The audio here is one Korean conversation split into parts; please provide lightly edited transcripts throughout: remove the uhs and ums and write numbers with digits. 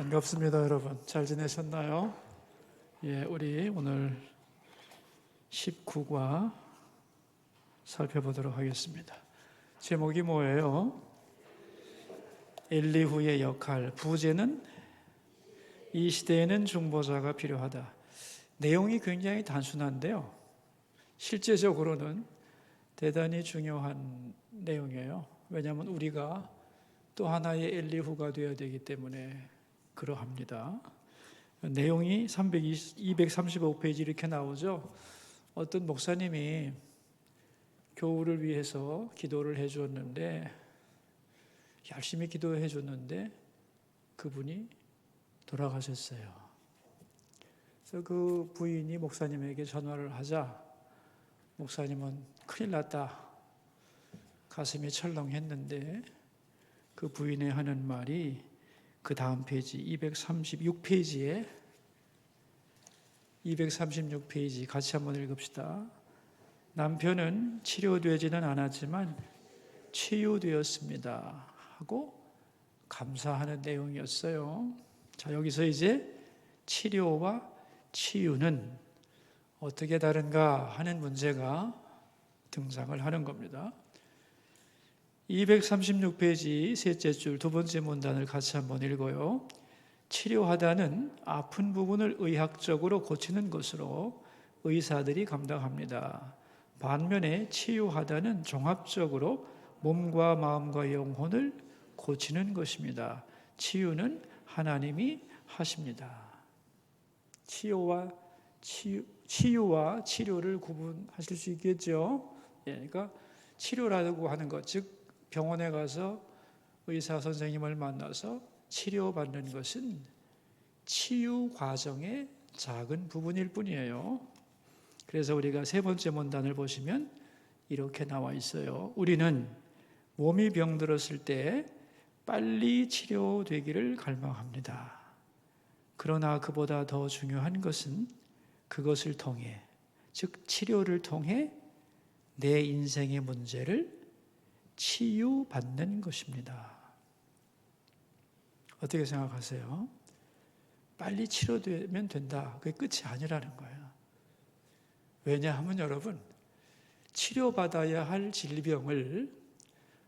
반갑습니다, 여러분. 잘 지내셨나요? 우리 오늘 19과 살펴보도록 하겠습니다. 제목이 뭐예요? 엘리후의 역할, 부제는 이 시대에는 중보자가 필요하다. 내용이 굉장히 단순한데요. 실제적으로는 대단히 중요한 내용이에요. 왜냐하면 우리가 또 하나의 엘리후가 되어야 되기 때문에 그러합니다. 내용이 235페이지 이렇게 나오죠. 어떤 목사님이 교우를 위해서 기도를 해주었는데, 열심히 기도해 줬는데 그분이 돌아가셨어요. 그래서 그 부인이 목사님에게 전화를 하자 목사님은 큰일 났다, 가슴이 철렁했는데 그 부인이 하는 말이 그 다음 페이지 236페이지 같이 한번 읽읍시다. 남편은 치료되지는 않았지만 치유되었습니다 하고 감사하는 내용이었어요. 자, 여기서 이제 치료와 치유는 어떻게 다른가 하는 문제가 등장을 하는 겁니다. 236페이지 셋째 줄 두 번째 문단을 같이 한번 읽어요. 치료하다는 아픈 부분을 의학적으로 고치는 것으로 의사들이 감당합니다. 반면에 치유하다는 종합적으로 몸과 마음과 영혼을 고치는 것입니다. 치유는 하나님이 하십니다. 치유와 치료를 구분하실 수 있겠죠. 그러니까 치료라고 하는 것, 즉 병원에 가서 의사 선생님을 만나서 치료받는 것은 치유 과정의 작은 부분일 뿐이에요. 그래서 우리가 세 번째 문단을 보시면 이렇게 나와 있어요. 우리는 몸이 병들었을 때 빨리 치료되기를 갈망합니다. 그러나 그보다 더 중요한 것은 그것을 통해, 즉 치료를 통해 내 인생의 문제를 치유받는 것입니다. 어떻게 생각하세요? 빨리 치료되면 된다, 그게 끝이 아니라는 거예요. 왜냐하면 여러분, 치료받아야 할 질병을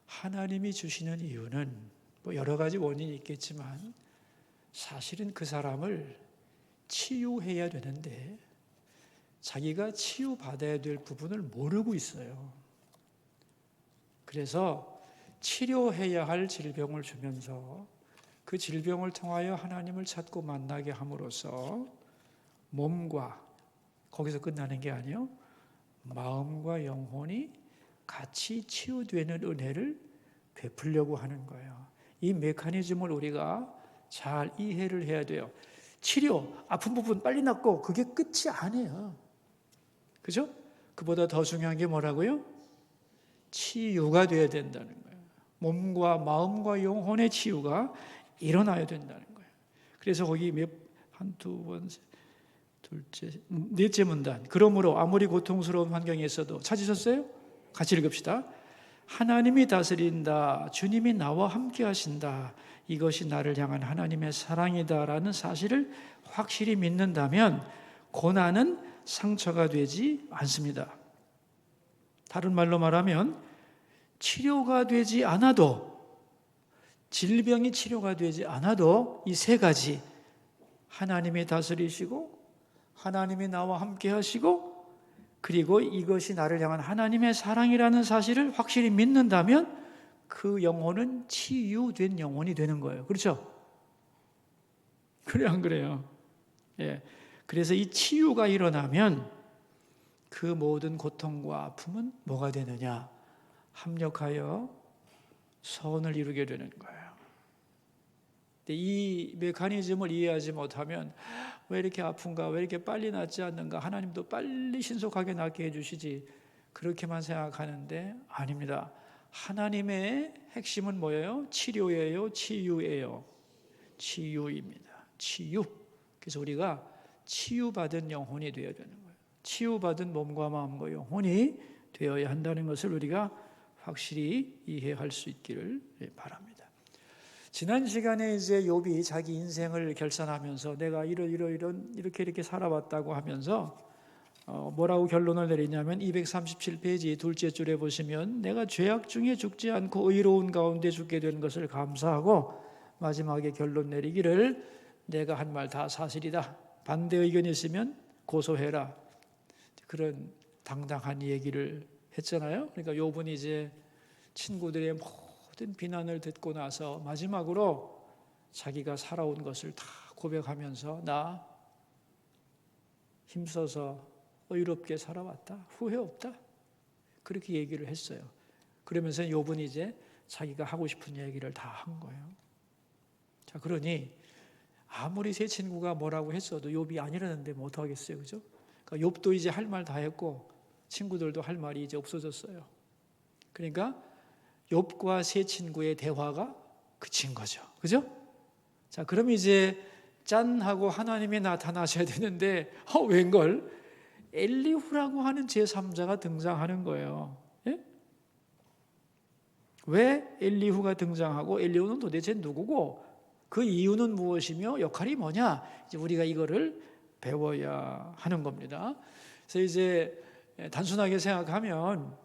하나님이 주시는 이유는 여러 가지 원인이 있겠지만 사실은 그 사람을 치유해야 되는데 자기가 치유받아야 될 부분을 모르고 있어요. 그래서 치료해야 할 질병을 주면서 그 질병을 통하여 하나님을 찾고 만나게 함으로써 몸과, 거기서 끝나는 게 아니에요, 마음과 영혼이 같이 치유되는 은혜를 베풀려고 하는 거예요. 이 메커니즘을 우리가 잘 이해를 해야 돼요. 치료, 아픈 부분 빨리 낫고 그게 끝이 아니에요. 그죠? 그보다 더 중요한 게 뭐라고요? 치유가 되어야 된다는 거예요. 몸과 마음과 영혼의 치유가 일어나야 된다는 거예요. 그래서 거기 넷째 문단. 그러므로 아무리 고통스러운 환경에 있어도, 찾으셨어요? 같이 읽읍시다. 하나님이 다스린다, 주님이 나와 함께 하신다, 이것이 나를 향한 하나님의 사랑이다라는 사실을 확실히 믿는다면 고난은 상처가 되지 않습니다. 다른 말로 말하면 치료가 되지 않아도, 질병이 치료가 되지 않아도 이 세 가지, 하나님이 다스리시고 하나님이 나와 함께 하시고 그리고 이것이 나를 향한 하나님의 사랑이라는 사실을 확실히 믿는다면 그 영혼은 치유된 영혼이 되는 거예요. 그렇죠? 그래 안 그래요? 그래서 이 치유가 일어나면 그 모든 고통과 아픔은 뭐가 되느냐? 합력하여 선을 이루게 되는 거예요. 근데 이 메커니즘을 이해하지 못하면 왜 이렇게 아픈가, 왜 이렇게 빨리 낫지 않는가, 하나님도 빨리 신속하게 낫게 해주시지, 그렇게만 생각하는데 아닙니다. 하나님의 핵심은 뭐예요? 치료예요? 치유예요? 치유입니다. 치유. 그래서 우리가 치유받은 영혼이 되어야 되는 거예요. 치유받은 몸과 마음과 영혼이 되어야 한다는 것을 우리가 확실히 이해할 수 있기를 바랍니다. 지난 시간에 이제 욥이 자기 인생을 결산하면서 내가 이렇게 살아왔다고 하면서 뭐라고 결론을 내리냐면 237페이지 둘째 줄에 보시면 내가 죄악 중에 죽지 않고 의로운 가운데 죽게 된 것을 감사하고 마지막에 결론 내리기를 내가 한 말 다 사실이다. 반대 의견이 있으면 고소해라. 그런 당당한 얘기를 했잖아요. 그러니까 욥은 이제 친구들의 모든 비난을 듣고 나서 마지막으로 자기가 살아온 것을 다 고백하면서 나 힘써서 의롭게 살아왔다. 후회 없다. 그렇게 얘기를 했어요. 그러면서 욥은 이제 자기가 하고 싶은 얘기를 다 한 거예요. 자, 그러니 아무리 세 친구가 뭐라고 했어도 욥이 아니라는데 뭐 어떡하겠어요. 그죠? 그러니까 욥도 이제 할 말 다 했고 친구들도 할 말이 이제 없어졌어요. 그러니까 욥과 세 친구의 대화가 그친 거죠. 그죠? 자, 그럼 이제 짠 하고 하나님이 나타나셔야 되는데 웬걸 엘리후라고 하는 제3자가 등장하는 거예요. 예? 왜 엘리후가 등장하고 엘리후는 도대체 누구고 그 이유는 무엇이며 역할이 뭐냐? 이제 우리가 이거를 배워야 하는 겁니다. 그래서 이제 단순하게 생각하면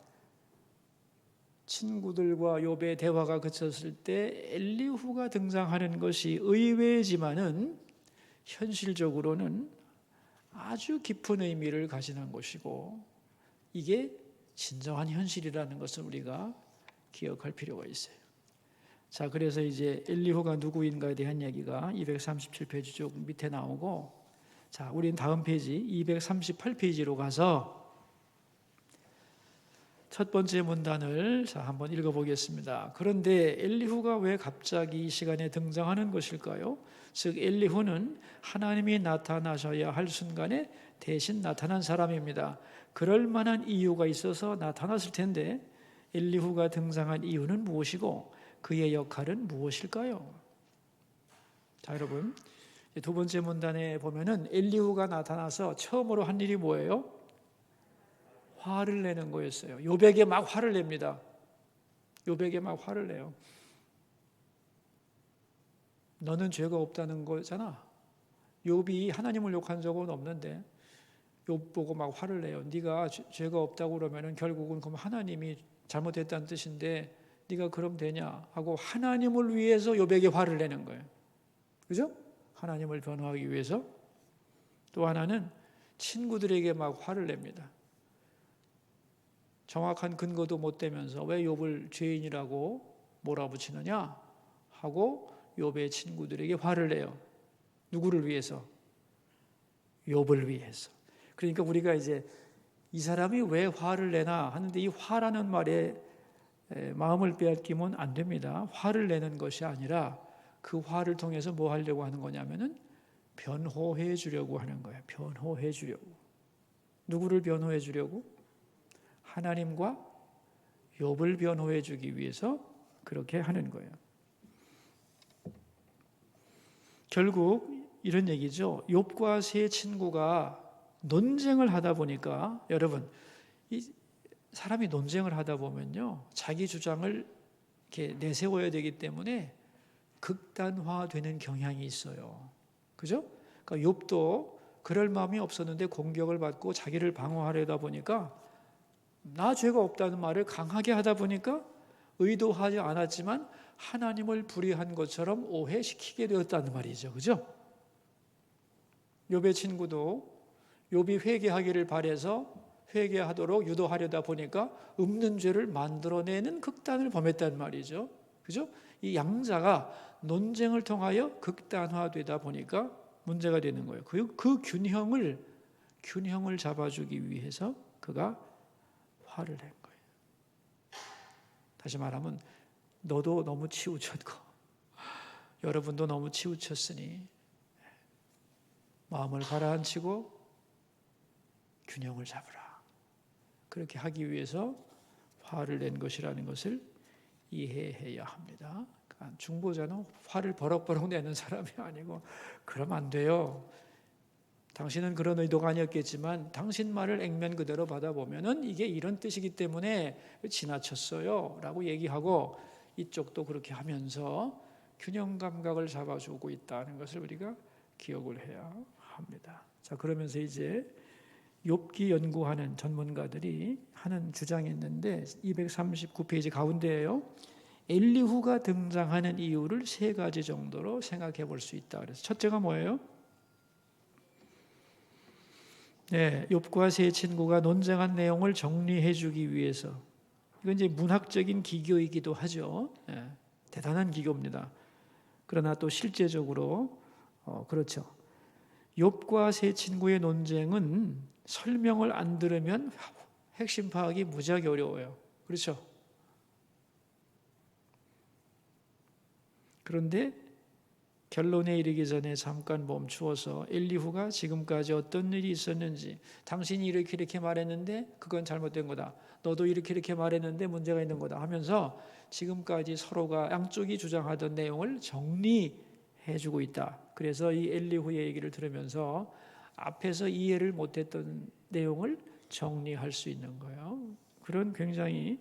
친구들과 욥의 대화가 그쳤을 때 엘리후가 등장하는 것이 의외지만은 현실적으로는 아주 깊은 의미를 가지는 것이고 이게 진정한 현실이라는 것을 우리가 기억할 필요가 있어요. 자, 그래서 이제 엘리후가 누구인가에 대한 얘기가 237페이지 조금 밑에 나오고, 자, 우리는 다음 페이지 238페이지로 가서 첫 번째 문단을 한번 읽어보겠습니다. 그런데 엘리후가 왜 갑자기 이 시간에 등장하는 것일까요? 즉 엘리후는 하나님이 나타나셔야 할 순간에 대신 나타난 사람입니다. 그럴 만한 이유가 있어서 나타났을 텐데 엘리후가 등장한 이유는 무엇이고 그의 역할은 무엇일까요? 자, 여러분, 두 번째 문단에 보면은 엘리후가 나타나서 처음으로 한 일이 뭐예요? 화를 내는 거였어요. 욥에게 막 화를 냅니다. 욥에게 막 화를 내요. 너는 죄가 없다는 거잖아. 욥이 하나님을 욕한 적은 없는데 욥 보고 막 화를 내요. 네가 죄가 없다고 그러면은 결국은 그럼 하나님이 잘못했다는 뜻인데 네가 그럼 되냐 하고 하나님을 위해서 욥에게 화를 내는 거예요. 그죠? 하나님을 변호하기 위해서. 또 하나는 친구들에게 막 화를 냅니다. 정확한 근거도 못 대면서 왜 욥을 죄인이라고 몰아붙이느냐 하고 욥의 친구들에게 화를 내요. 누구를 위해서? 욥을 위해서. 그러니까 우리가 이제 이 사람이 왜 화를 내나 하는데 이 화라는 말에 마음을 빼앗기면 안 됩니다. 화를 내는 것이 아니라 그 화를 통해서 뭐 하려고 하는 거냐면은 변호해 주려고 하는 거예요. 변호해 주려고. 누구를 변호해 주려고? 하나님과 욥을 변호해 주기 위해서 그렇게 하는 거예요. 결국 이런 얘기죠. 욥과 세 친구가 논쟁을 하다 보니까 여러분, 이 사람이 논쟁을 하다 보면요, 자기 주장을 이렇게 내세워야 되기 때문에 극단화되는 경향이 있어요. 그죠? 그러니까 욥도 그럴 마음이 없었는데 공격을 받고 자기를 방어하려다 보니까 나 죄가 없다는 말을 강하게 하다 보니까 의도하지 않았지만 하나님을 불의한 것처럼 오해시키게 되었다는 말이죠. 그죠? 욥의 친구도 욥이 회개하기를 바라서 회개하도록 유도하려다 보니까 없는 죄를 만들어내는 극단을 범했단 말이죠. 그죠? 이 양자가 논쟁을 통하여 극단화되다 보니까 문제가 되는 거예요. 그 균형을 잡아주기 위해서 그가 화를 낸 거예요. 다시 말하면 너도 너무 치우쳤고 여러분도 너무 치우쳤으니 마음을 가라앉히고 균형을 잡으라. 그렇게 하기 위해서 화를 낸 것이라는 것을 이해해야 합니다. 그러니까 중보자는 화를 버럭버럭 내는 사람이 아니고 그러면 안 돼요. 당신은 그런 의도가 아니었겠지만 당신 말을 액면 그대로 받아보면은 이게 이런 뜻이기 때문에 지나쳤어요 라고 얘기하고 이쪽도 그렇게 하면서 균형 감각을 잡아주고 있다는 것을 우리가 기억을 해야 합니다. 자, 그러면서 이제 욥기 연구하는 전문가들이 하는 주장이 있는데 239페이지 가운데에요. 엘리후가 등장하는 이유를 세 가지 정도로 생각해 볼 수 있다. 그래서 첫째가 뭐예요? 네, 욥과 세 친구가 논쟁한 내용을 정리해 주기 위해서. 이건 이제 문학적인 기교이기도 하죠. 네, 대단한 기교입니다. 그러나 또 실제적으로 그렇죠. 욥과 세 친구의 논쟁은 설명을 안 들으면 핵심 파악이 무지하게 어려워요. 그렇죠? 그런데 결론에 이르기 전에 잠깐 멈추어서 엘리후가 지금까지 어떤 일이 있었는지, 당신이 이렇게 말했는데 그건 잘못된 거다, 너도 이렇게 말했는데 문제가 있는 거다 하면서 지금까지 서로가 양쪽이 주장하던 내용을 정리해 주고 있다. 그래서 이 엘리후의 얘기를 들으면서 앞에서 이해를 못했던 내용을 정리할 수 있는 거예요. 그런 굉장히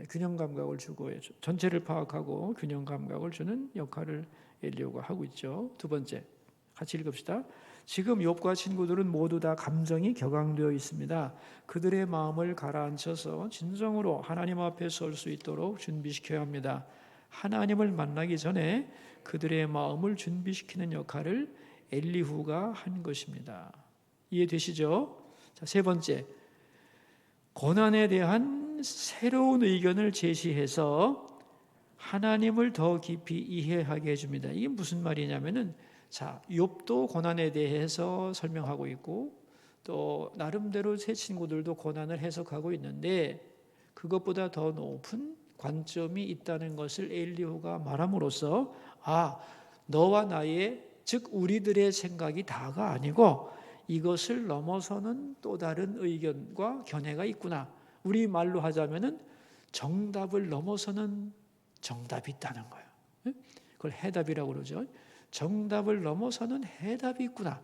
균형 감각을 주고 전체를 파악하고 균형 감각을 주는 역할을 엘리후가 하고 있죠. 두 번째, 같이 읽읍시다. 지금 욥과 친구들은 모두 다 감정이 격앙되어 있습니다. 그들의 마음을 가라앉혀서 진정으로 하나님 앞에 설 수 있도록 준비시켜야 합니다. 하나님을 만나기 전에 그들의 마음을 준비시키는 역할을 엘리후가 한 것입니다. 이해되시죠? 자, 세 번째, 고난에 대한 새로운 의견을 제시해서 하나님을 더 깊이 이해하게 해줍니다. 이게 무슨 말이냐면은, 자, 욥도 고난에 대해서 설명하고 있고 또 나름대로 세 친구들도 고난을 해석하고 있는데 그것보다 더 높은 관점이 있다는 것을 엘리후가 말함으로써, 아, 너와 나의, 즉 우리들의 생각이 다가 아니고 이것을 넘어서는 또 다른 의견과 견해가 있구나. 우리 말로 하자면은 정답을 넘어서는 정답이 있다는 거예요. 그걸 해답이라고 그러죠. 정답을 넘어서는 해답이 있구나.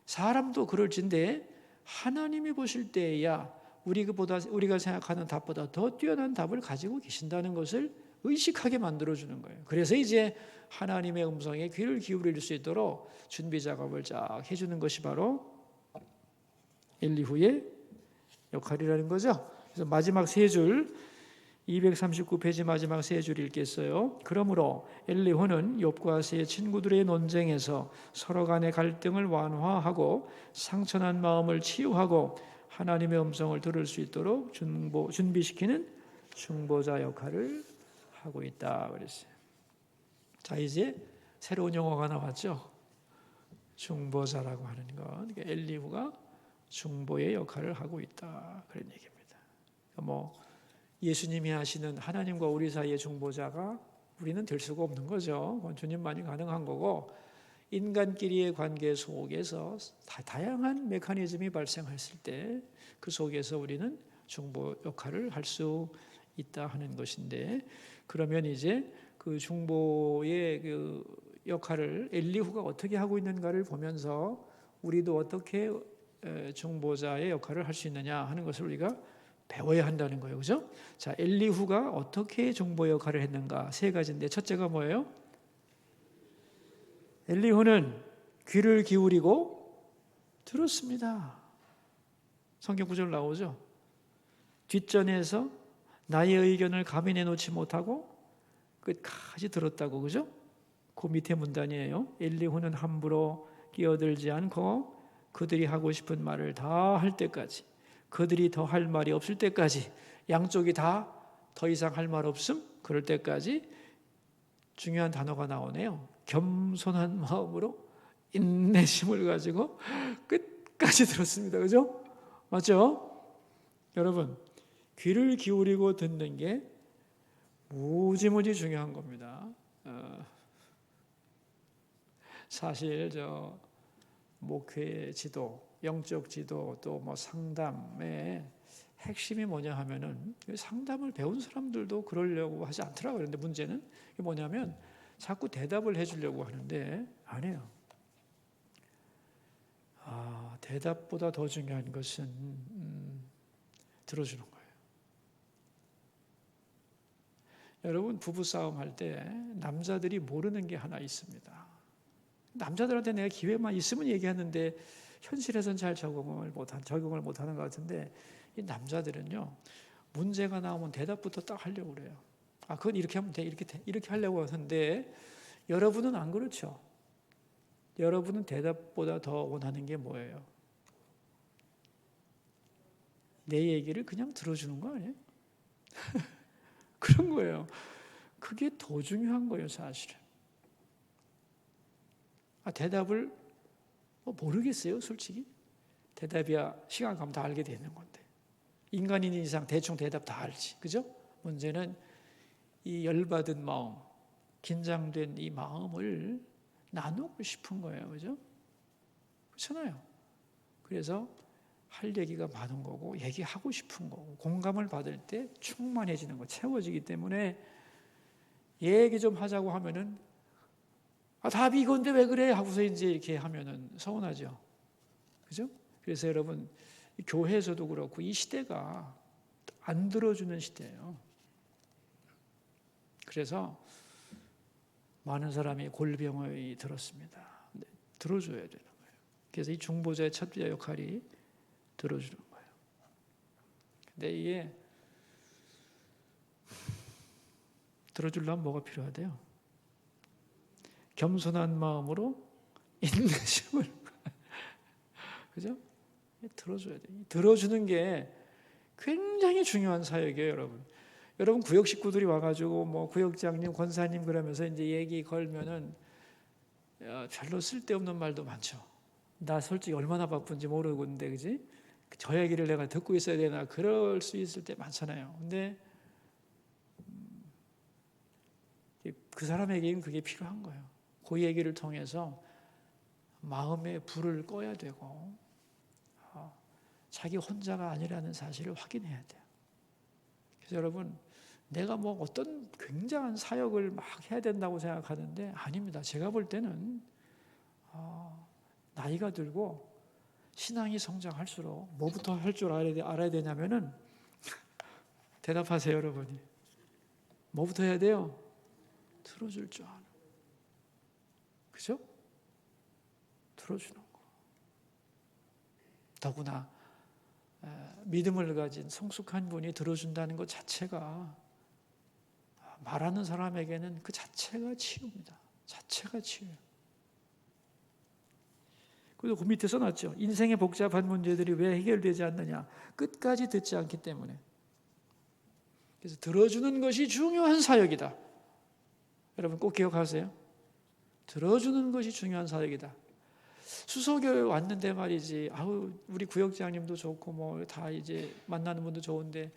사람도 그럴진데 하나님이 보실 때에야 우리가 생각하는 답보다 더 뛰어난 답을 가지고 계신다는 것을 의식하게 만들어주는 거예요. 그래서 이제 하나님의 음성에 귀를 기울일 수 있도록 준비 작업을 쫙 해주는 것이 바로 엘리후의 역할이라는 거죠. 그래서 마지막 세 줄, 239페이지 마지막 세 줄 읽겠어요. 그러므로 엘리후는 욥과 세 친구들의 논쟁에서 서로 간의 갈등을 완화하고 상처난 마음을 치유하고 하나님의 음성을 들을 수 있도록 준비시키는 중보자 역할을 하고 있다 그랬어요. 자, 이제 새로운 용어가 나왔죠. 중보자라고 하는 것. 그러니까 엘리후가 중보의 역할을 하고 있다 그런 얘기입니다. 그러니까 예수님이 하시는 하나님과 우리 사이의 중보자가 우리는 될 수가 없는 거죠. 주님만이 가능한 거고, 인간끼리의 관계 속에서 다양한 메커니즘이 발생했을 때 그 속에서 우리는 중보 역할을 할 수 있다 하는 것인데, 그러면 이제 그 중보의 그 역할을 엘리후가 어떻게 하고 있는가를 보면서 우리도 어떻게 중보자의 역할을 할 수 있느냐 하는 것을 우리가 배워야 한다는 거예요. 그죠? 자, 엘리후가 어떻게 중보 역할을 했는가? 세 가지인데, 첫째가 뭐예요? 엘리후는 귀를 기울이고 들었습니다. 성경 구절 나오죠? 뒷전에서 나의 의견을 감히 내놓지 못하고 끝까지 들었다고. 그죠? 그 밑에 문단이에요. 엘리후는 함부로 끼어들지 않고 그들이 하고 싶은 말을 다 할 때까지, 그들이 더 할 말이 없을 때까지, 양쪽이 다 더 이상 할 말 없음, 그럴 때까지. 중요한 단어가 나오네요. 겸손한 마음으로 인내심을 가지고 끝까지 들었습니다. 그죠? 맞죠? 여러분, 귀를 기울이고 듣는 게 무지무지 중요한 겁니다. 사실 목회 지도, 영적 지도, 또 상담의 핵심이 뭐냐 하면은, 상담을 배운 사람들도 그러려고 하지 않더라고요. 그런데 문제는 뭐냐면 자꾸 대답을 해주려고 하는데 안 해요. 대답보다 더 중요한 것은 들어주는 거예요. 여러분 부부싸움 할 때 남자들이 모르는 게 하나 있습니다. 남자들한테 내가 기회만 있으면 얘기하는데 현실에서는 잘 적응을 못하는 것 같은데, 이 남자들은요, 문제가 나오면 대답부터 딱 하려고 그래요. 아, 그건 이렇게 하면 돼, 이렇게 하려고 하는데, 여러분은 안 그렇죠. 여러분은 대답보다 더 원하는 게 뭐예요? 내 얘기를 그냥 들어주는 거 아니에요? 그런 거예요. 그게 더 중요한 거예요, 사실은. 대답을 모르겠어요, 솔직히. 대답이야 시간 가면 다 알게 되는 건데. 인간인 이상 대충 대답 다 알지, 그죠? 문제는 이 열받은 마음, 긴장된 이 마음을 나누고 싶은 거예요, 그죠? 그렇잖아요. 그래서 할 얘기가 많은 거고, 얘기하고 싶은 거고, 공감을 받을 때 충만해지는 거, 채워지기 때문에 얘기 좀 하자고 하면은 답이 이건데 왜 그래? 하고서 이제 이렇게 하면은 서운하죠. 그죠? 그래서 여러분, 교회에서도 그렇고 이 시대가 안 들어주는 시대예요. 그래서 많은 사람이 골병이 들었습니다. 들어줘야 되는 거예요. 그래서 이 중보자의 첫째 역할이 들어주는 거예요. 근데 이게 들어주려면 뭐가 필요하대요? 겸손한 마음으로 인내심을 그죠? 들어줘야 돼요. 들어주는 게 굉장히 중요한 사역이에요, 여러분. 여러분 구역 식구들이 와가지고 뭐 구역장님, 권사님 그러면서 이제 얘기 걸면은 별로 쓸데없는 말도 많죠. 나 솔직히 얼마나 바쁜지 모르겠는데, 그지? 저 얘기를 내가 듣고 있어야 되나, 그럴 수 있을 때 많잖아요. 근데 그 사람에게는 그게 필요한 거예요. 그 얘기를 통해서 마음의 불을 꺼야 되고, 자기 혼자가 아니라는 사실을 확인해야 돼요. 그래서 여러분, 내가 뭐 어떤 굉장한 사역을 막 해야 된다고 생각하는데 아닙니다. 제가 볼 때는 나이가 들고 신앙이 성장할수록 뭐부터 할 줄 알아야 되냐면은 대답하세요, 여러분이. 뭐부터 해야 돼요? 들어줄 줄 아는. 그죠? 들어주는 거. 더구나 믿음을 가진 성숙한 분이 들어준다는 것 자체가, 말하는 사람에게는 그 자체가 치유입니다. 자체가 치유예요. 그리고 그 밑에 써놨죠. 인생의 복잡한 문제들이 왜 해결되지 않느냐. 끝까지 듣지 않기 때문에. 그래서 들어주는 것이 중요한 사역이다. 여러분 꼭 기억하세요. 들어주는 것이 중요한 사역이다. 수서교회 왔는데 말이지, 우리 구역장님도 좋고 뭐 다 이제 만나는 분도 좋은데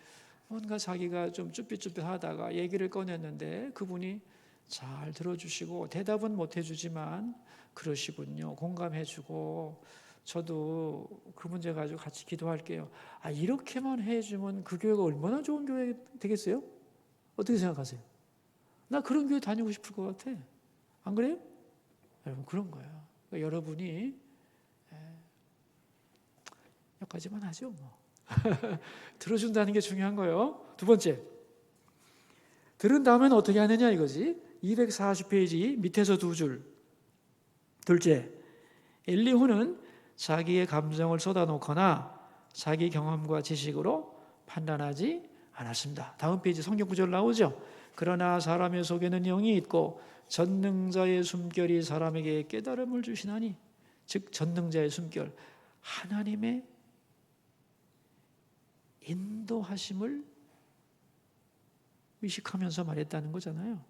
뭔가 자기가 좀 쭈삣쭈삣하다가 얘기를 꺼냈는데 그분이 잘 들어주시고 대답은 못 해주지만 그러시군요, 공감해주고, 저도 그 문제 가지고 같이 기도할게요. 이렇게만 해주면 그 교회가 얼마나 좋은 교회 되겠어요? 어떻게 생각하세요? 나 그런 교회 다니고 싶을 것 같아. 안 그래요? 여러분, 그런 거예요. 그러니까 여러분이 여기까지만 하죠, 뭐. 들어준다는 게 중요한 거예요. 두 번째, 들은 다음에는 어떻게 하느냐 이거지. 240페이지 밑에서 두 줄. 둘째, 엘리후는 자기의 감정을 쏟아놓거나 자기 경험과 지식으로 판단하지 않았습니다. 다음 페이지 성경 구절 나오죠. 그러나 사람의 속에는 영이 있고 전능자의 숨결이 사람에게 깨달음을 주시나니, 즉 전능자의 숨결, 하나님의 인도하심을 의식하면서 말했다는 거잖아요.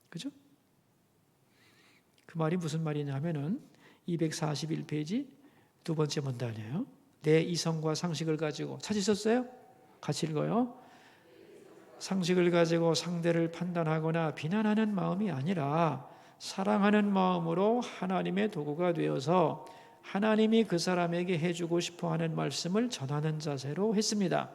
그죠? 그 말이 무슨 말이냐면은 241페이지 두 번째 문단이에요. 내 이성과 상식을 가지고, 찾으셨어요? 같이 읽어요. 상식을 가지고 상대를 판단하거나 비난하는 마음이 아니라 사랑하는 마음으로 하나님의 도구가 되어서 하나님이 그 사람에게 해주고 싶어하는 말씀을 전하는 자세로 했습니다.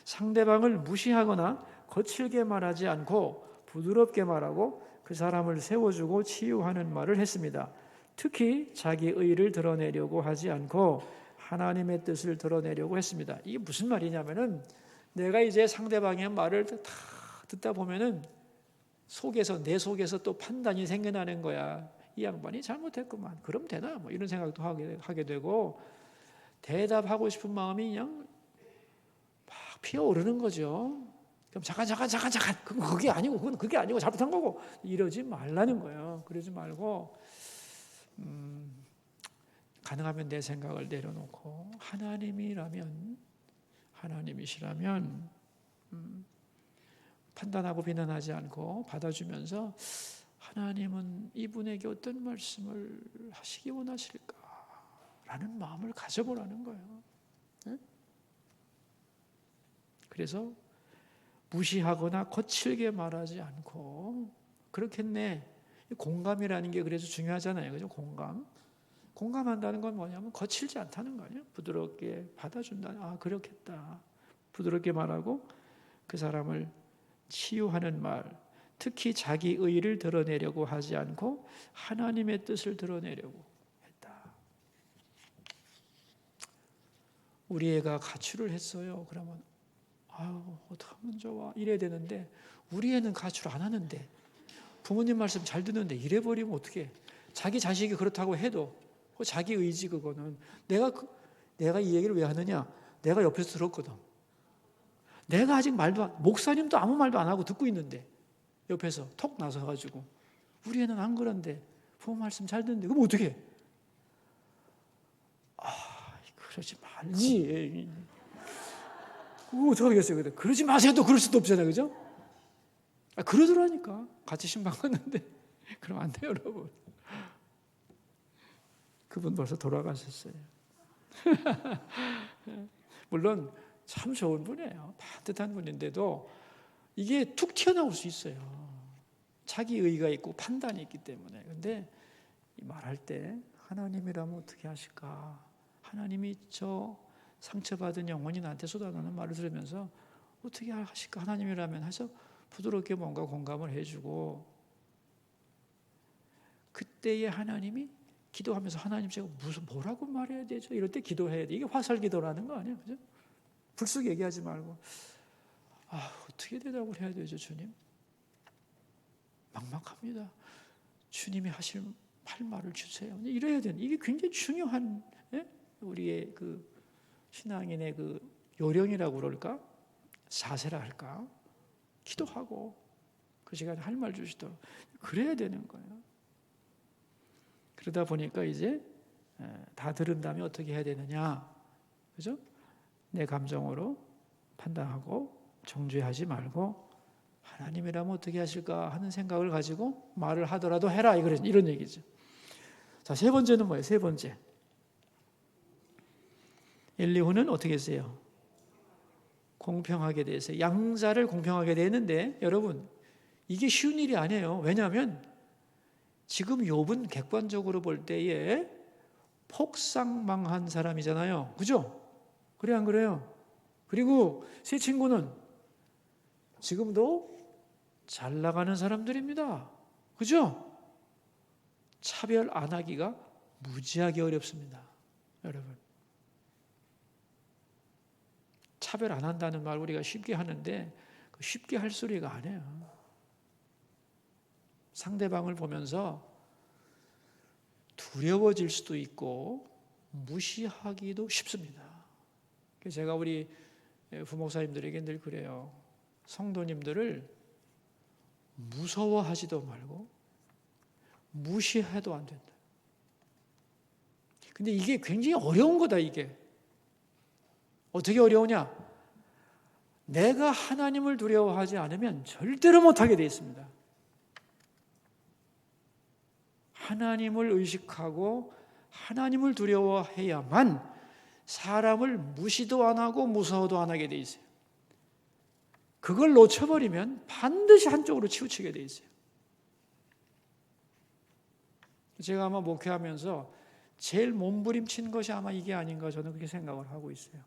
상대방을 무시하거나 거칠게 말하지 않고 부드럽게 말하고 그 사람을 세워주고 치유하는 말을 했습니다. 특히 자기 의의를 드러내려고 하지 않고 하나님의 뜻을 드러내려고 했습니다. 이게 무슨 말이냐면은, 내가 이제 상대방의 말을 다 듣다 보면은 속에서 내 속에서 또 판단이 생겨나는 거야. 이 양반이 잘못했구만. 그럼 되나? 뭐 이런 생각도 하게 되고 대답하고 싶은 마음이 그냥 막 피어오르는 거죠. 그럼 잠깐 그게 아니고 그건 그게 아니고 잘못한 거고 이러지 말라는 거예요. 그러지 말고 가능하면 내 생각을 내려놓고 하나님이시라면 판단하고 비난하지 않고 받아주면서 하나님은 이분에게 어떤 말씀을 하시기 원하실까라는 마음을 가져보라는 거예요. 네? 그래서 무시하거나 거칠게 말하지 않고 그렇겠네. 공감이라는 게 그래서 중요하잖아요. 그죠? 공감한다는 건 뭐냐면 거칠지 않다는 거 아니에요. 부드럽게 받아준다는, 아, 그렇겠다. 부드럽게 말하고 그 사람을 치유하는 말, 특히 자기 의의를 드러내려고 하지 않고 하나님의 뜻을 드러내려고 했다. 우리 애가 가출을 했어요. 그러면 아유, 어떡하면 좋아. 이래야 되는데 우리 애는 가출 안 하는데 부모님 말씀 잘 듣는데 이래버리면 어떡해. 자기 자식이 그렇다고 해도 자기 의지 그거는 내가 이 얘기를 왜 하느냐. 내가 옆에서 들었거든. 내가 아직 목사님도 아무 말도 안 하고 듣고 있는데 옆에서 톡 나서가지고 우리 애는 안 그런데 부모 말씀 잘 듣는데 그럼 어떡해. 그러지 말지. 그거 어떡하겠어요. 그러지 마세요. 또 그럴 수도 없잖아요. 그죠? 그러더라니까. 같이 신방 갔는데 그럼 안 돼요, 여러분. 그분 벌써 돌아가셨어요. 물론 참 좋은 분이에요. 따뜻한 분인데도 이게 툭 튀어나올 수 있어요. 자기 의의가 있고 판단이 있기 때문에. 근데 말할 때 하나님이라면 어떻게 하실까? 하나님이 저 상처받은 영혼이 나한테 쏟아나는 말을 들으면서 어떻게 하실까? 하나님이라면 해서 부드럽게 뭔가 공감을 해주고 그때의 하나님이 기도하면서 하나님 제가 뭐라고 말해야 되죠? 이럴 때 기도해야 돼. 이게 화살 기도라는 거 아니에요? 그죠? 불쑥 얘기하지 말고 어떻게 대답을 해야 되죠, 주님? 막막합니다. 주님이 할 말을 주세요. 이래야 되는 이게 굉장히 중요한 우리의 그 신앙인의 그 요령이라고 그럴까? 자세라 할까? 기도하고 그 시간에 할 말 주시도록 그래야 되는 거예요. 그러다 보니까 이제 다 들은 다음에 어떻게 해야 되느냐, 그죠? 내 감정으로 판단하고 정죄하지 말고 하나님이라면 어떻게 하실까 하는 생각을 가지고 말을 하더라도 해라 이런 얘기죠. 자, 세 번째는 뭐예요? 세 번째. 엘리후는 어떻게 했어요? 공평하게 대해서 양자를 공평하게 되는데 여러분 이게 쉬운 일이 아니에요. 왜냐하면 지금 욥은 객관적으로 볼 때에 폭삭망한 사람이잖아요. 그죠? 그래 안 그래요? 그리고 세 친구는 지금도 잘 나가는 사람들입니다. 그죠? 차별 안 하기가 무지하게 어렵습니다. 여러분. 차별 안 한다는 말 우리가 쉽게 하는데 쉽게 할 소리가 아니에요. 상대방을 보면서 두려워질 수도 있고 무시하기도 쉽습니다. 제가 우리 부목사님들에게 늘 그래요. 성도님들을 무서워하지도 말고 무시해도 안 된다. 근데 이게 굉장히 어려운 거다. 이게 어떻게 어려우냐? 내가 하나님을 두려워하지 않으면 절대로 못하게 되어 있습니다. 하나님을 의식하고 하나님을 두려워해야만 사람을 무시도 안 하고 무서워도 안 하게 돼 있어요. 그걸 놓쳐버리면 반드시 한쪽으로 치우치게 돼 있어요. 제가 아마 목회하면서 제일 몸부림친 것이 아마 이게 아닌가 저는 그렇게 생각을 하고 있어요.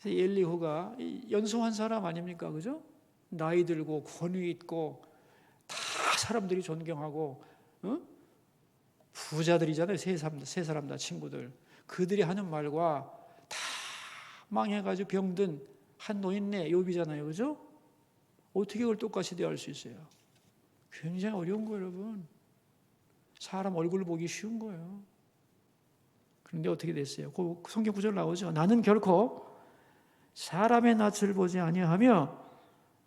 엘리후가 연소한 사람 아닙니까? 그죠? 나이 들고 권위 있고 다 사람들이 존경하고 부자들이잖아요. 세 사람 다 친구들. 그들이 하는 말과 다 망해가지고 병든 한 노인네 욥이잖아요. 그죠? 어떻게 그걸 똑같이 대할 수 있어요? 굉장히 어려운 거예요, 여러분. 사람 얼굴을 보기 쉬운 거예요. 그런데 어떻게 됐어요? 그 성경 구절 나오죠. 나는 결코 사람의 낯을 보지 아니하며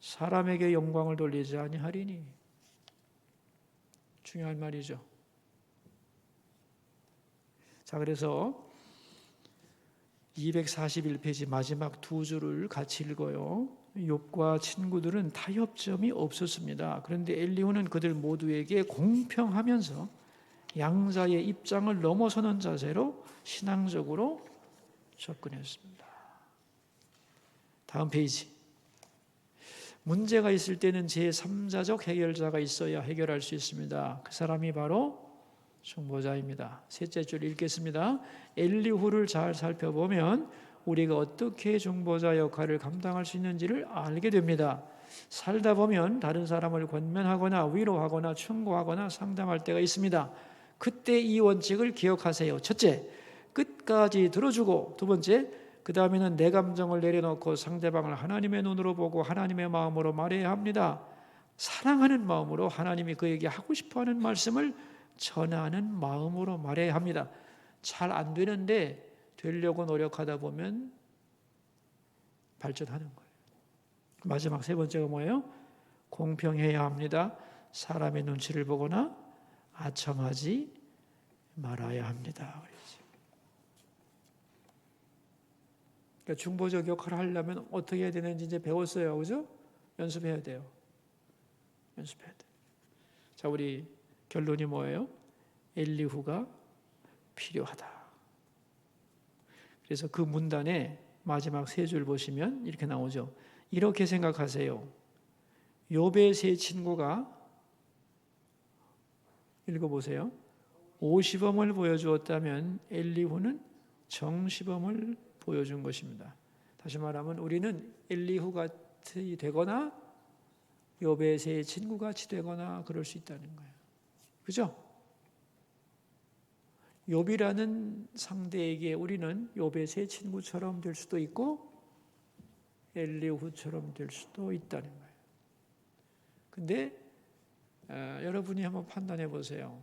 사람에게 영광을 돌리지 아니하리니. 중요한 말이죠. 자, 그래서 241페이지 마지막 두 줄을 같이 읽어요. 욥과 친구들은 타협점이 없었습니다. 그런데 엘리후는 그들 모두에게 공평하면서 양자의 입장을 넘어서는 자세로 신앙적으로 접근했습니다. 다음 페이지. 문제가 있을 때는 제3자적 해결자가 있어야 해결할 수 있습니다. 그 사람이 바로 중보자입니다. 셋째 줄 읽겠습니다. 엘리후를 잘 살펴보면 우리가 어떻게 중보자 역할을 감당할 수 있는지를 알게 됩니다. 살다 보면 다른 사람을 권면하거나 위로하거나 충고하거나 상담할 때가 있습니다. 그때 이 원칙을 기억하세요. 첫째, 끝까지 들어주고, 두 번째, 그 다음에는 내 감정을 내려놓고 상대방을 하나님의 눈으로 보고 하나님의 마음으로 말해야 합니다. 사랑하는 마음으로 하나님이 그에게 하고 싶어하는 말씀을 전하는 마음으로 말해야 합니다. 잘 안 되는데 되려고 노력하다 보면 발전하는 거예요. 마지막 세 번째가 뭐예요? 공평해야 합니다. 사람의 눈치를 보거나 아첨하지 말아야 합니다. 그러니까 중보적 역할을 하려면 어떻게 해야 되는지 이제 배웠어요. 그죠? 연습해야 돼요. 연습해야 돼요. 자, 우리 결론이 뭐예요? 엘리후가 필요하다. 그래서 그 문단의 마지막 세 줄 보시면 이렇게 나오죠. 이렇게 생각하세요. 욥의 세 친구가 읽어보세요. 오시범을 보여주었다면 엘리후는 정시범을 보여준 것입니다. 다시 말하면 우리는 엘리후 같이 되거나 욥의 세 친구 같이 되거나 그럴 수 있다는 거예요. 그죠? 욥이라는 상대에게 우리는 욥의 세 친구처럼 될 수도 있고 엘리후처럼 될 수도 있다는 거예요. 근데 여러분이 한번 판단해 보세요.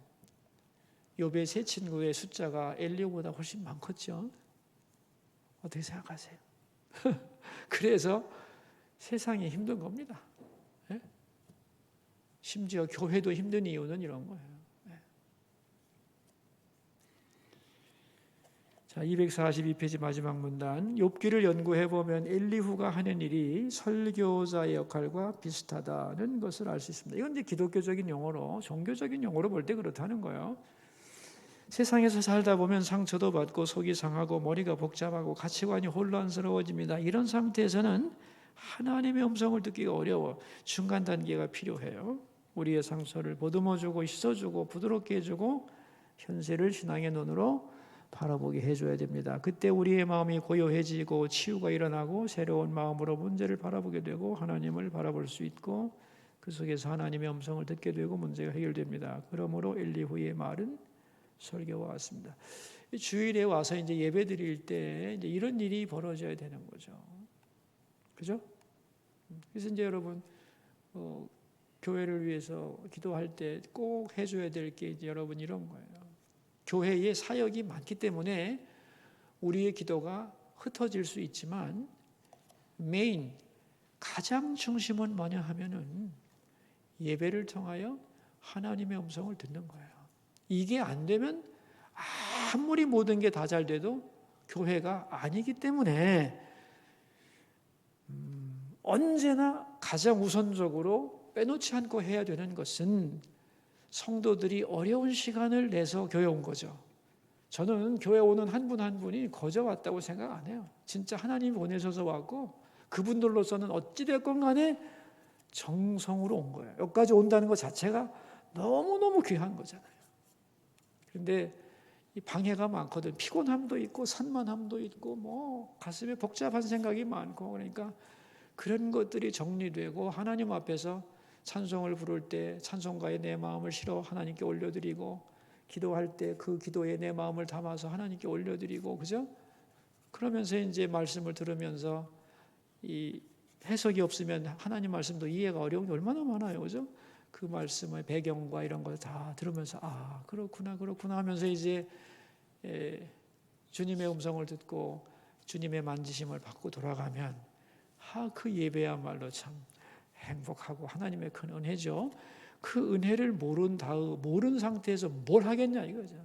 욥의 세 친구의 숫자가 엘리후보다 훨씬 많겠죠? 어떻게 생각하세요? 그래서 세상이 힘든 겁니다. 네? 심지어 교회도 힘든 이유는 이런 거예요. 네. 자, 242페이지 마지막 문단. 욥기를 연구해 보면 엘리후가 하는 일이 설교자의 역할과 비슷하다는 것을 알 수 있습니다. 이건 이제 기독교적인 용어로, 종교적인 용어로 볼 때 그렇다는 거예요. 세상에서 살다 보면 상처도 받고 속이 상하고 머리가 복잡하고 가치관이 혼란스러워집니다. 이런 상태에서는 하나님의 음성을 듣기가 어려워. 중간 단계가 필요해요. 우리의 상처를 보듬어주고 씻어주고 부드럽게 해주고 현세를 신앙의 눈으로 바라보게 해줘야 됩니다. 그때 우리의 마음이 고요해지고 치유가 일어나고 새로운 마음으로 문제를 바라보게 되고 하나님을 바라볼 수 있고 그 속에서 하나님의 음성을 듣게 되고 문제가 해결됩니다. 그러므로 엘리후의 말은 설교와 같습니다. 주일에 와서 이제 예배 드릴 때 이제 이런 일이 벌어져야 되는 거죠. 그죠? 그래서 이제 여러분 교회를 위해서 기도할 때 꼭 해줘야 될 게 이제 여러분 이런 거예요. 교회에 사역이 많기 때문에 우리의 기도가 흩어질 수 있지만 가장 중심은 뭐냐 하면은 예배를 통하여 하나님의 음성을 듣는 거예요. 이게 안 되면 아무리 모든 게 다 잘 돼도 교회가 아니기 때문에 언제나 가장 우선적으로 빼놓지 않고 해야 되는 것은 성도들이 어려운 시간을 내서 교회 온 거죠. 저는 교회 오는 한 분 한 분이 거저 왔다고 생각 안 해요. 진짜 하나님이 보내셔서 왔고 그분들로서는 어찌됐건 간에 정성으로 온 거예요. 여기까지 온다는 것 자체가 너무너무 귀한 거잖아요. 그런데 이 방해가 많거든. 피곤함도 있고 산만함도 있고 뭐 가슴에 복잡한 생각이 많고 그러니까 그런 것들이 정리되고 하나님 앞에서 찬송을 부를 때 찬송가에 내 마음을 실어 하나님께 올려드리고 기도할 때 그 기도에 내 마음을 담아서 하나님께 올려드리고 그죠? 그러면서 이제 말씀을 들으면서 이 해석이 없으면 하나님 말씀도 이해가 어려운 게 얼마나 많아요, 그죠? 그 말씀의 배경과 이런 걸 다 들으면서 그렇구나 하면서 이제 주님의 음성을 듣고 주님의 만지심을 받고 돌아가면 그 예배야말로 참 행복하고 하나님의 큰 은혜죠. 그 은혜를 모른 상태에서 뭘 하겠냐 이거죠.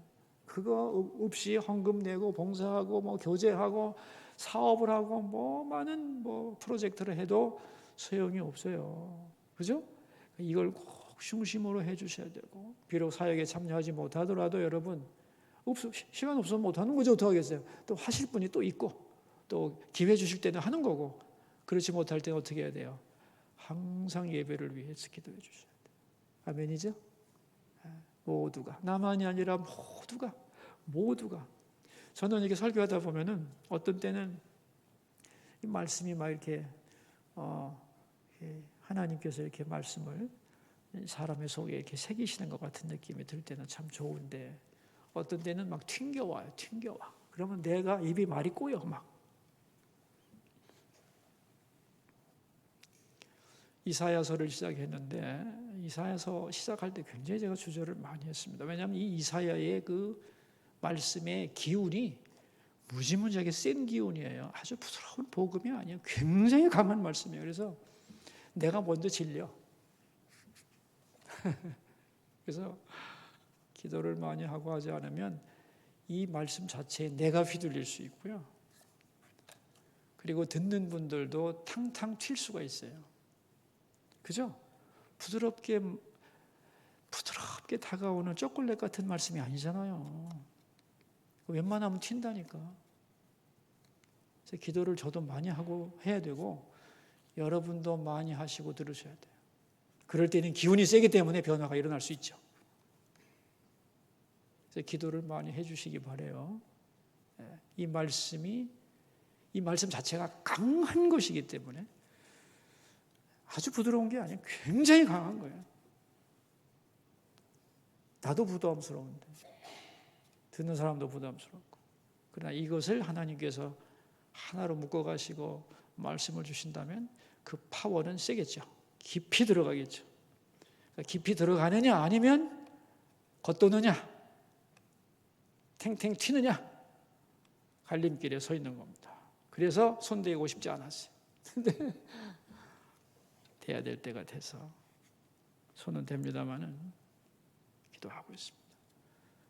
그거 없이 헌금 내고 봉사하고 뭐 교제하고 사업을 하고 뭐 많은 프로젝트를 해도 소용이 없어요. 그죠? 이걸 꼭 중심으로 해 주셔야 되고, 비록 사역에 참여하지 못하더라도 여러분 시간 없으면 못하는 거죠. 어떡하겠어요. 또 하실 분이 또 있고 또 기회 주실 때는 하는 거고, 그렇지 못할 때는 어떻게 해야 돼요? 항상 예배를 위해서 기도해 주셔야 돼요. 아멘이죠? 모두가, 나만이 아니라 모두가. 저는 이렇게 설교하다 보면은 어떤 때는 이 말씀이 막 이렇게 하나님께서 이렇게 말씀을 사람의 속에 이렇게 새기시는 것 같은 느낌이 들 때는 참 좋은데, 어떤 때는 막 튕겨와. 그러면 내가 입이 말이 꼬여 막. 이사야서를 시작했는데 이사야서 시작할 때 굉장히 제가 주저를 많이 했습니다. 왜냐하면 이 이사야의 그 말씀의 기운이 무지무지하게 센 기운이에요. 아주 부드러운 복음이 아니에요. 굉장히 강한 말씀이에요. 그래서 내가 먼저 질려. 그래서 기도를 많이 하고 하지 않으면 이 말씀 자체에 내가 휘둘릴 수 있고요. 그리고 듣는 분들도 탕탕 튈 수가 있어요. 그죠? 부드럽게 다가오는 초콜릿 같은 말씀이 아니잖아요. 웬만하면 튄다니까. 그래서 기도를 저도 많이 하고 해야 되고, 여러분도 많이 하시고 들으셔야 돼요. 그럴 때는 기운이 세기 때문에 변화가 일어날 수 있죠. 그래서 기도를 많이 해주시기 바라요. 이 말씀 자체가 강한 것이기 때문에, 아주 부드러운 게 아니에요. 굉장히 강한 거예요. 나도 부담스러운데, 듣는 사람도 부담스럽고. 그러나 이것을 하나님께서 하나로 묶어가시고 말씀을 주신다면 그 파워는 세겠죠. 깊이 들어가겠죠. 깊이 들어가느냐 아니면 겉도느냐, 탱탱 튀느냐, 갈림길에 서 있는 겁니다. 그래서 손대고 싶지 않았어요. 근데 돼야 될 때가 돼서 손은 댑니다마는 기도하고 있습니다.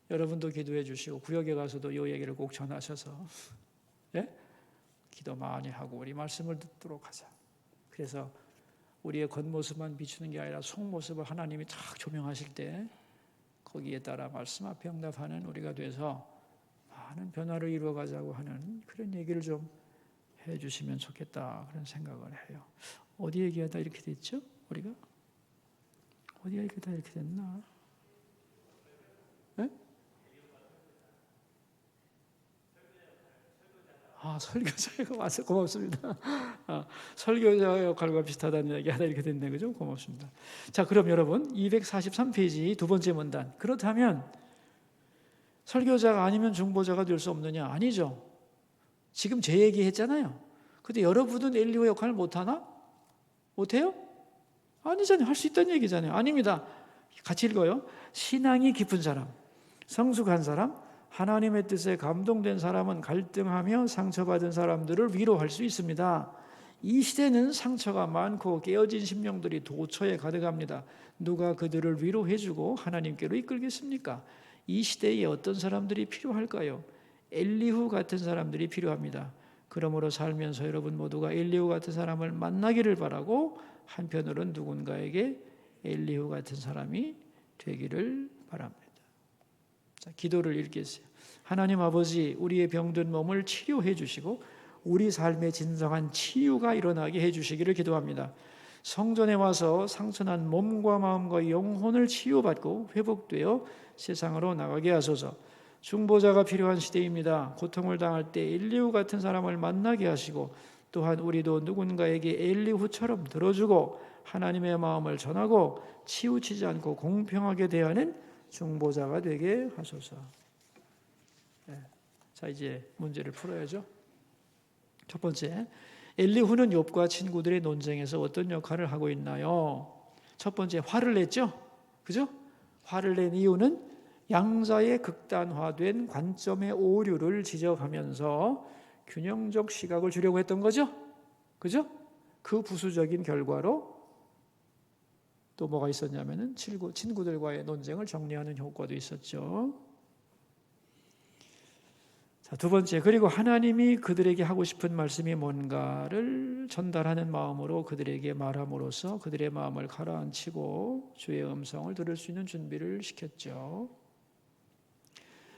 여러분도 기도해 주시고 구역에 가서도 이 얘기를 꼭 전하셔서 기도 많이 하고 우리 말씀을 듣도록 하자. 그래서 우리의 겉모습만 비추는 게 아니라 속모습을 하나님이 탁 조명하실 때 거기에 따라 말씀 앞에 응답하는 우리가 돼서 많은 변화를 이루어가자고 하는 그런 얘기를 좀 해주시면 좋겠다, 그런 생각을 해요. 어디 얘기하다 이렇게 됐죠? 우리가? 어디 얘기하다 이렇게 됐나? 네? 설교자 와서 고맙습니다. 설교자 역할과 비슷하다는 얘기 하다 이렇게 됐네, 그죠? 고맙습니다. 자, 그럼 여러분 243페이지 두 번째 문단. 그렇다면 설교자가 아니면 중보자가 될 수 없느냐? 아니죠. 지금 제 얘기 했잖아요. 근데 여러분은 엘리야 역할을 못하나? 못해요? 아니잖아요. 할 수 있다는 얘기잖아요. 아닙니다. 같이 읽어요. 신앙이 깊은 사람, 성숙한 사람, 하나님의 뜻에 감동된 사람은 갈등하며 상처받은 사람들을 위로할 수 있습니다. 이 시대는 상처가 많고 깨어진 심령들이 도처에 가득합니다. 누가 그들을 위로해주고 하나님께로 이끌겠습니까? 이 시대에 어떤 사람들이 필요할까요? 엘리후 같은 사람들이 필요합니다. 그러므로 살면서 여러분 모두가 엘리후 같은 사람을 만나기를 바라고, 한편으로는 누군가에게 엘리후 같은 사람이 되기를 바랍니다. 자, 기도를 읽겠어요. 하나님 아버지, 우리의 병든 몸을 치료해 주시고 우리 삶의 진정한 치유가 일어나게 해 주시기를 기도합니다. 성전에 와서 상처난 몸과 마음과 영혼을 치유받고 회복되어 세상으로 나가게 하소서. 중보자가 필요한 시대입니다. 고통을 당할 때 엘리후 같은 사람을 만나게 하시고, 또한 우리도 누군가에게 엘리후처럼 들어주고 하나님의 마음을 전하고 치우치지 않고 공평하게 대하는 중보자가 되게 하소서. 자, 이제 문제를 풀어야죠. 첫 번째, 엘리후는 욥과 친구들의 논쟁에서 어떤 역할을 하고 있나요? 첫 번째, 화를 냈죠? 그죠? 화를 낸 이유는 양자의 극단화된 관점의 오류를 지적하면서 균형적 시각을 주려고 했던 거죠? 그죠? 그 부수적인 결과로 또 뭐가 있었냐면은 친구들과의 논쟁을 정리하는 효과도 있었죠. 자, 두 번째, 그리고 하나님이 그들에게 하고 싶은 말씀이 뭔가를 전달하는 마음으로 그들에게 말함으로써 그들의 마음을 가라앉히고 주의 음성을 들을 수 있는 준비를 시켰죠.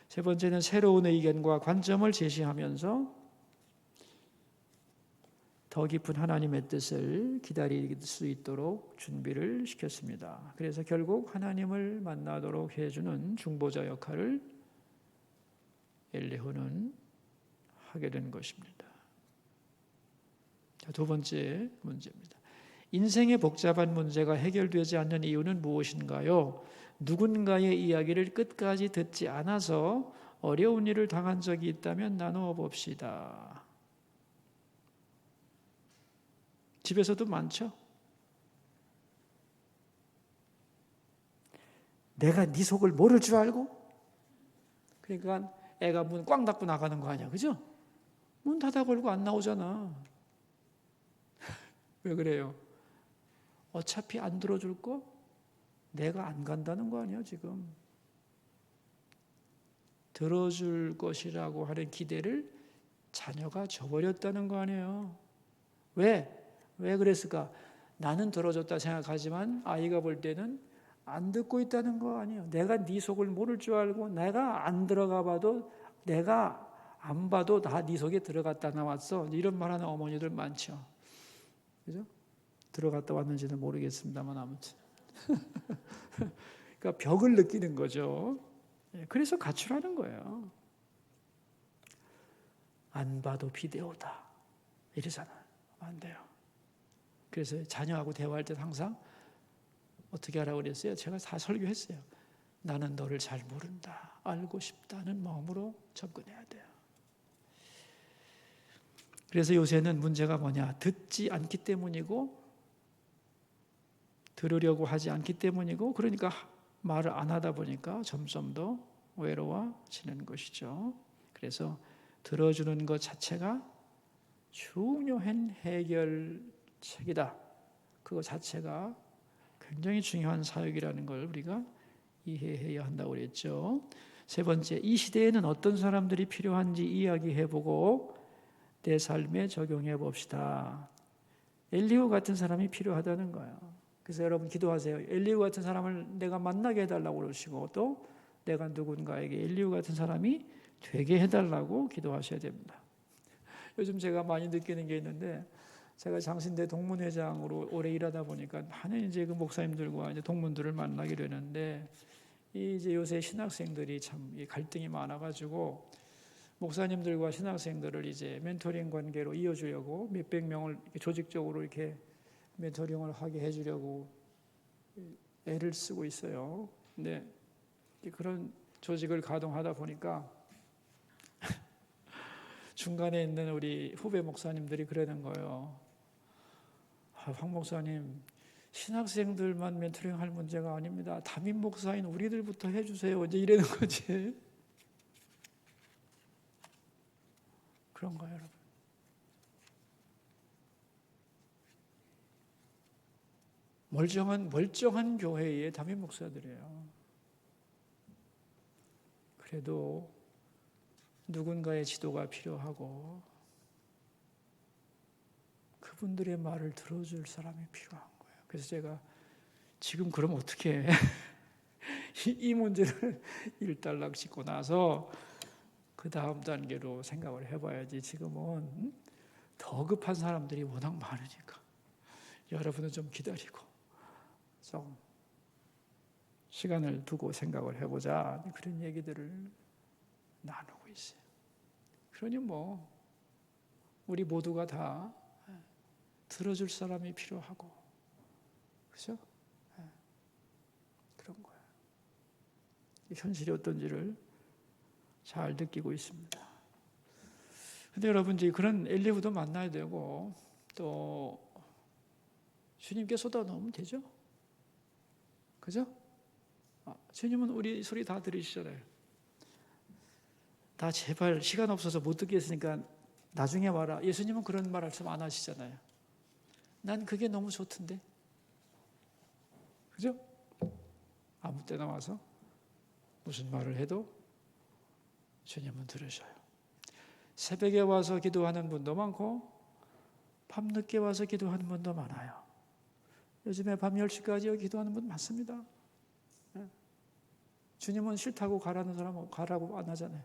세 번째는 새로운 의견과 관점을 제시하면서 더 깊은 하나님의 뜻을 기다릴 수 있도록 준비를 시켰습니다. 그래서 결국 하나님을 만나도록 해주는 중보자 역할을 엘리후는 하게 된 것입니다. 두 번째 문제입니다. 인생의 복잡한 문제가 해결되지 않는 이유는 무엇인가요? 누군가의 이야기를 끝까지 듣지 않아서 어려운 일을 당한 적이 있다면 나누어 봅시다. 집에서도 많죠. 내가 네 속을 모를 줄 알고? 그러니까 애가 문 꽝 닫고 나가는 거 아니야, 그죠? 문 닫아 걸고 안 나오잖아. 왜 그래요? 어차피 안 들어줄 거 내가 안 간다는 거 아니야, 지금. 들어줄 것이라고 하는 기대를 자녀가 저버렸다는 거 아니에요. 왜? 왜 그랬을까? 나는 들어줬다 생각하지만 아이가 볼 때는 안 듣고 있다는 거 아니에요. 내가 네 속을 모를 줄 알고 내가 안 들어가 봐도 내가 안 봐도 다 네 속에 들어갔다 나왔어. 이런 말하는 어머니들 많죠. 그죠? 들어갔다 왔는지는 모르겠습니다만 아무튼. 그러니까 벽을 느끼는 거죠. 그래서 가출하는 거예요. 안 봐도 비데오다. 이러잖아요. 안 돼요. 그래서 자녀하고 대화할 때 항상 어떻게 하라고 그랬어요? 제가 다 설교했어요. 나는 너를 잘 모른다. 알고 싶다는 마음으로 접근해야 돼요. 그래서 요새는 문제가 뭐냐? 듣지 않기 때문이고 들으려고 하지 않기 때문이고 그러니까 말을 안 하다 보니까 점점 더 외로워지는 것이죠. 그래서 들어주는 것 자체가 중요한 해결책이다. 그거 자체가 굉장히 중요한 사역이라는 걸 우리가 이해해야 한다고 그랬죠. 세 번째, 이 시대에는 어떤 사람들이 필요한지 이야기해보고 내 삶에 적용해 봅시다. 엘리후 같은 사람이 필요하다는 거예요. 그래서 여러분 기도하세요. 엘리후 같은 사람을 내가 만나게 해달라고 그러시고 또 내가 누군가에게 엘리후 같은 사람이 되게 해달라고 기도하셔야 됩니다. 요즘 제가 많이 느끼는 게 있는데 제가 장신대 동문회장으로 오래 일하다 보니까 많은 이제 그 목사님들과 이제 동문들을 만나게 되는데 이제 요새 신학생들이 참 갈등이 많아가지고 목사님들과 신학생들을 이제 멘토링 관계로 이어주려고 몇백 명을 조직적으로 이렇게 멘토링을 하게 해주려고 애를 쓰고 있어요. 근데 그런 조직을 가동하다 보니까 중간에 있는 우리 후배 목사님들이 그러는 거예요. 황 목사님, 신학생들만 멘토링 할 문제가 아닙니다. 담임 목사인 우리들부터 해주세요. 이제 이러는 거지. 그런가요, 여러분? 멀쩡한 교회의 담임 목사들이에요. 그래도 누군가의 지도가 필요하고 그분들의 말을 들어줄 사람이 필요한 거예요. 그래서 제가 지금 그럼 어떻게 해? 이 문제를 일단락 짓고 나서 그 다음 단계로 생각을 해봐야지. 지금은 더 급한 사람들이 워낙 많으니까 여러분은 좀 기다리고 좀 시간을 두고 생각을 해보자. 그런 얘기들을 나누고 있어요. 그러니 뭐 우리 모두가 다 들어줄 사람이 필요하고 그죠? 그런 거예요. 현실이 어떤지를 잘 느끼고 있습니다. 근데 여러분 이제 그런 엘리후도 만나야 되고 또 주님께 쏟아놓으면 되죠. 그죠? 주님은 우리 소리 다 들으시잖아요. 다 제발 시간 없어서 못 듣겠으니까 나중에 와라. 예수님은 그런 말씀 안 하시잖아요. 난 그게 너무 좋던데. 그죠? 아무 때나 와서 무슨 말을 해도 주님은 들으셔요. 새벽에 와서 기도하는 분도 많고 밤늦게 와서 기도하는 분도 많아요. 요즘에 밤 10시까지 기도하는 분 많습니다. 주님은 싫다고 가라는 사람은 가라고 안 하잖아요.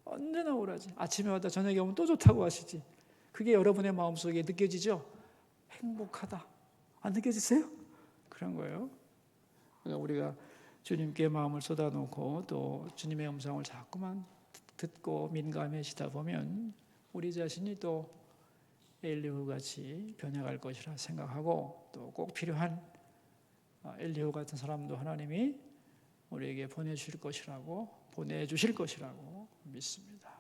언제나 오라지. 아침에 왔다 저녁에 오면 또 좋다고 하시지. 그게 여러분의 마음속에 느껴지죠? 행복하다. 안 느껴지세요? 그런 거예요. 그러니까 우리가 주님께 마음을 쏟아놓고 또 주님의 음성을 자꾸만 듣고 민감해지다 보면 우리 자신이 또 엘리후 같이 변해갈 것이라 생각하고 또 꼭 필요한 엘리후 같은 사람도 하나님이 우리에게 보내주실 것이라고 믿습니다.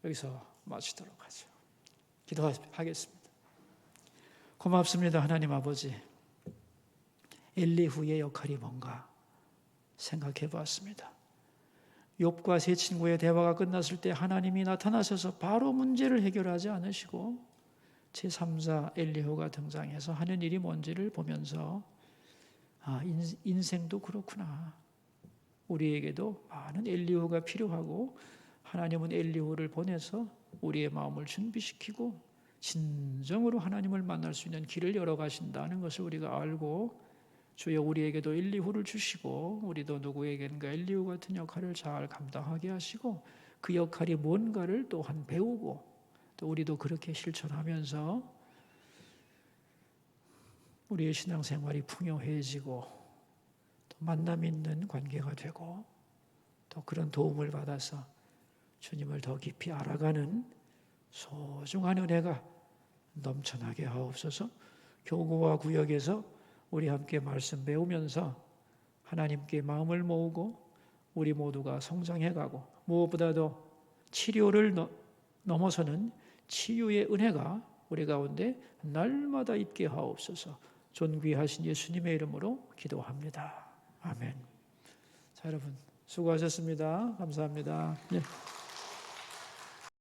여기서 마치도록 하죠. 기도하겠습니다. 고맙습니다. 하나님 아버지. 엘리후의 역할이 뭔가 생각해 보았습니다. 욥과 세 친구의 대화가 끝났을 때 하나님이 나타나셔서 바로 문제를 해결하지 않으시고 제3자 엘리후가 등장해서 하는 일이 뭔지를 보면서 인생도 그렇구나. 우리에게도 많은 엘리후가 필요하고 하나님은 엘리후를 보내서 우리의 마음을 준비시키고 진정으로 하나님을 만날 수 있는 길을 열어가신다는 것을 우리가 알고 주여 우리에게도 엘리후를 주시고 우리도 누구에겐가 엘리후 같은 역할을 잘 감당하게 하시고 그 역할이 뭔가를 또한 배우고 또 우리도 그렇게 실천하면서 우리의 신앙생활이 풍요해지고 또 만남 있는 관계가 되고 또 그런 도움을 받아서 주님을 더 깊이 알아가는 소중한 은혜가 넘쳐나게 하옵소서. 교구와 구역에서 우리 함께 말씀 배우면서 하나님께 마음을 모으고 우리 모두가 성장해가고 무엇보다도 치료를 넘어서는 치유의 은혜가 우리 가운데 날마다 있게 하옵소서. 존귀하신 예수님의 이름으로 기도합니다. 아멘. 자, 여러분 수고하셨습니다. 감사합니다. 네.